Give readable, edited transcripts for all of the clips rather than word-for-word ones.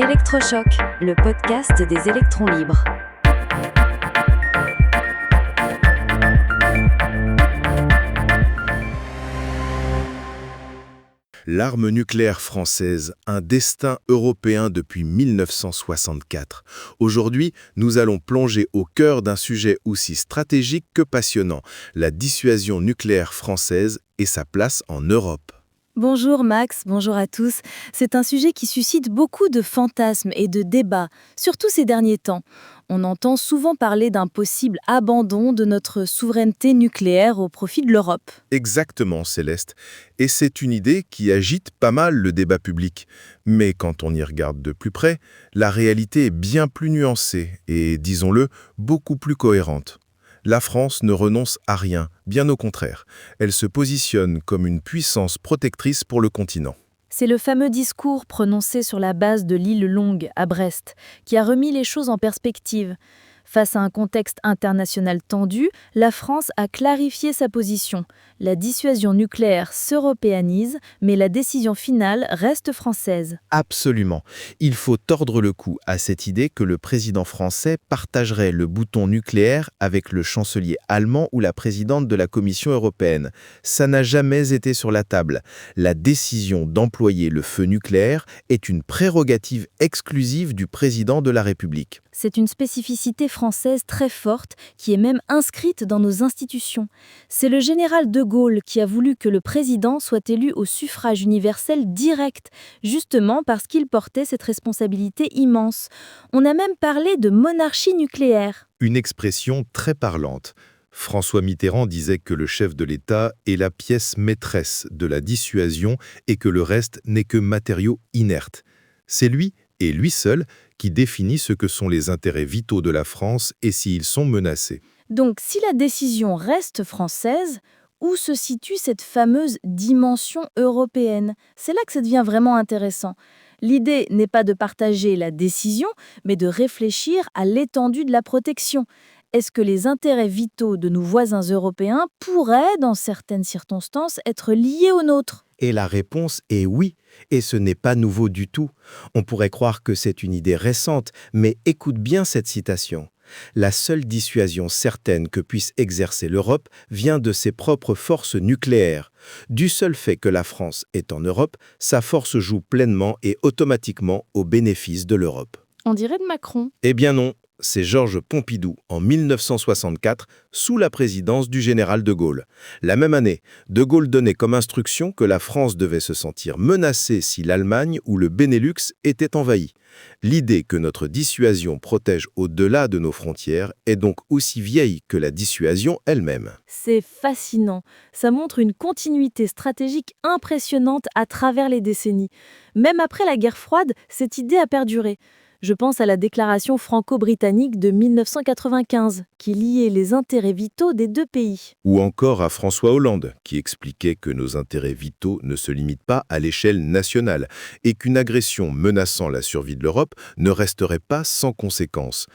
Électrochoc, le podcast des électrons libres. L'arme nucléaire française, un destin européen depuis 1964. Aujourd'hui, nous allons plonger au cœur d'un sujet aussi stratégique que passionnant, la dissuasion nucléaire française et sa place en Europe. Bonjour Max, bonjour à tous. C'est un sujet qui suscite beaucoup de fantasmes et de débats, surtout ces derniers temps. On entend souvent parler d'un possible abandon de notre souveraineté nucléaire au profit de l'Europe. Exactement, Céleste. Et c'est une idée qui agite pas mal le débat public. Mais quand on y regarde de plus près, la réalité est bien plus nuancée et, disons-le, beaucoup plus cohérente. La France ne renonce à rien, bien au contraire. Elle se positionne comme une puissance protectrice pour le continent. C'est le fameux discours prononcé sur la base de l'île Longue, à Brest, qui a remis les choses en perspective. Face à un contexte international tendu, la France a clarifié sa position. La dissuasion nucléaire s'européanise, mais la décision finale reste française. Absolument. Il faut tordre le cou à cette idée que le président français partagerait le bouton nucléaire avec le chancelier allemand ou la présidente de la Commission européenne. Ça n'a jamais été sur la table. La décision d'employer le feu nucléaire est une prérogative exclusive du président de la République. C'est une spécificité française très forte qui est même inscrite dans nos institutions. C'est le général de Gaulle qui a voulu que le président soit élu au suffrage universel direct, justement parce qu'il portait cette responsabilité immense. On a même parlé de monarchie nucléaire. Une expression très parlante. François Mitterrand disait que le chef de l'État est la pièce maîtresse de la dissuasion et que le reste n'est que matériau inerte. C'est lui, et lui seul, qui définit ce que sont les intérêts vitaux de la France et s'ils sont menacés. Donc, si la décision reste française, où se situe cette fameuse dimension européenne ? C'est là que ça devient vraiment intéressant. L'idée n'est pas de partager la décision, mais de réfléchir à l'étendue de la protection. Est-ce que les intérêts vitaux de nos voisins européens pourraient, dans certaines circonstances, être liés aux nôtres ? Et la réponse est oui, et ce n'est pas nouveau du tout. On pourrait croire que c'est une idée récente, mais écoute bien cette citation. La seule dissuasion certaine que puisse exercer l'Europe vient de ses propres forces nucléaires. Du seul fait que la France est en Europe, sa force joue pleinement et automatiquement au bénéfice de l'Europe. On dirait de Macron. Eh bien non, c'est Georges Pompidou, en 1964, sous la présidence du général de Gaulle. La même année, de Gaulle donnait comme instruction que la France devait se sentir menacée si l'Allemagne ou le Benelux étaient envahis. L'idée que notre dissuasion protège au-delà de nos frontières est donc aussi vieille que la dissuasion elle-même. C'est fascinant. Ça montre une continuité stratégique impressionnante à travers les décennies. Même après la guerre froide, cette idée a perduré. Je pense à la déclaration franco-britannique de 1995, qui liait les intérêts vitaux des deux pays. Ou encore à François Hollande, qui expliquait que nos intérêts vitaux ne se limitent pas à l'échelle nationale et qu'une agression menaçant la survie de l'Europe ne resterait pas sans conséquences.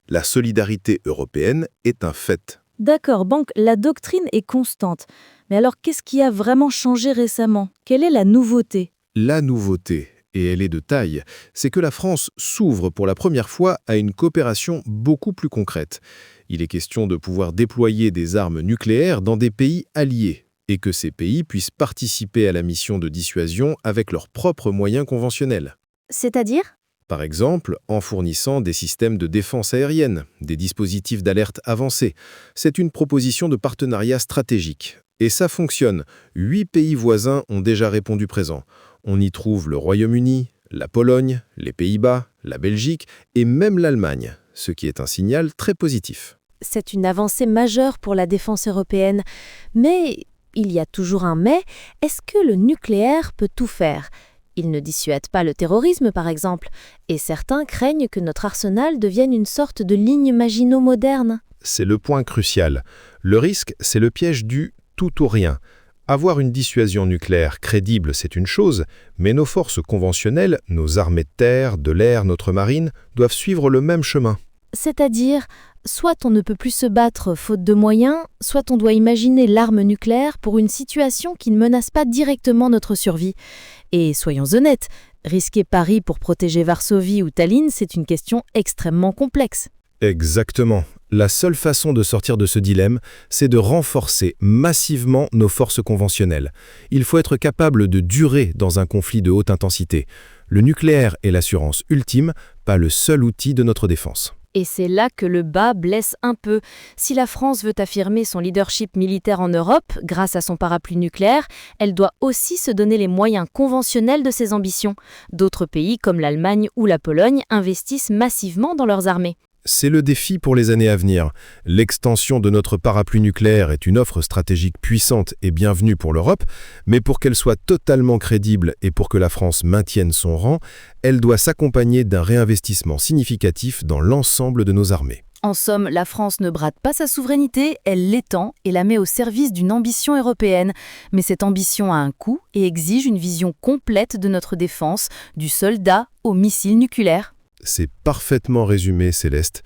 La solidarité européenne est un fait. D'accord, donc la doctrine est constante. Mais alors qu'est-ce qui a vraiment changé récemment ? Quelle est la nouveauté ? La nouveauté, et elle est de taille, c'est que la France s'ouvre pour la première fois à une coopération beaucoup plus concrète. Il est question de pouvoir déployer des armes nucléaires dans des pays alliés, et que ces pays puissent participer à la mission de dissuasion avec leurs propres moyens conventionnels. C'est-à-dire ? Par exemple, en fournissant des systèmes de défense aérienne, des dispositifs d'alerte avancés. C'est une proposition de partenariat stratégique. Et ça fonctionne. 8 pays voisins ont déjà répondu présent. On y trouve le Royaume-Uni, la Pologne, les Pays-Bas, la Belgique et même l'Allemagne, ce qui est un signal très positif. C'est une avancée majeure pour la défense européenne. Mais il y a toujours un mais. Est-ce que le nucléaire peut tout faire ? Il ne dissuade pas le terrorisme, par exemple. Et certains craignent que notre arsenal devienne une sorte de ligne Maginot moderne. C'est le point crucial. Le risque, c'est le piège du tout ou rien. Avoir une dissuasion nucléaire crédible, c'est une chose, mais nos forces conventionnelles, nos armées de terre, de l'air, notre marine, doivent suivre le même chemin. C'est-à-dire, soit on ne peut plus se battre faute de moyens, soit on doit imaginer l'arme nucléaire pour une situation qui ne menace pas directement notre survie. Et soyons honnêtes, risquer Paris pour protéger Varsovie ou Tallinn, c'est une question extrêmement complexe. Exactement. La seule façon de sortir de ce dilemme, c'est de renforcer massivement nos forces conventionnelles. Il faut être capable de durer dans un conflit de haute intensité. Le nucléaire est l'assurance ultime, pas le seul outil de notre défense. Et c'est là que le bas blesse un peu. Si la France veut affirmer son leadership militaire en Europe, grâce à son parapluie nucléaire, elle doit aussi se donner les moyens conventionnels de ses ambitions. D'autres pays, comme l'Allemagne ou la Pologne, investissent massivement dans leurs armées. C'est le défi pour les années à venir. L'extension de notre parapluie nucléaire est une offre stratégique puissante et bienvenue pour l'Europe, mais pour qu'elle soit totalement crédible et pour que la France maintienne son rang, elle doit s'accompagner d'un réinvestissement significatif dans l'ensemble de nos armées. En somme, la France ne brade pas sa souveraineté, elle l'étend et la met au service d'une ambition européenne. Mais cette ambition a un coût et exige une vision complète de notre défense, du soldat au missile nucléaire. C'est parfaitement résumé, Céleste.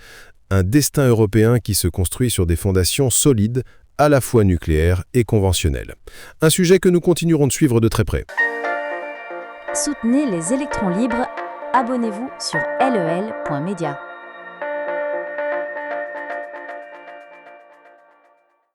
Un destin européen qui se construit sur des fondations solides, à la fois nucléaires et conventionnelles. Un sujet que nous continuerons de suivre de très près. Soutenez les électrons libres. Abonnez-vous sur lel.media.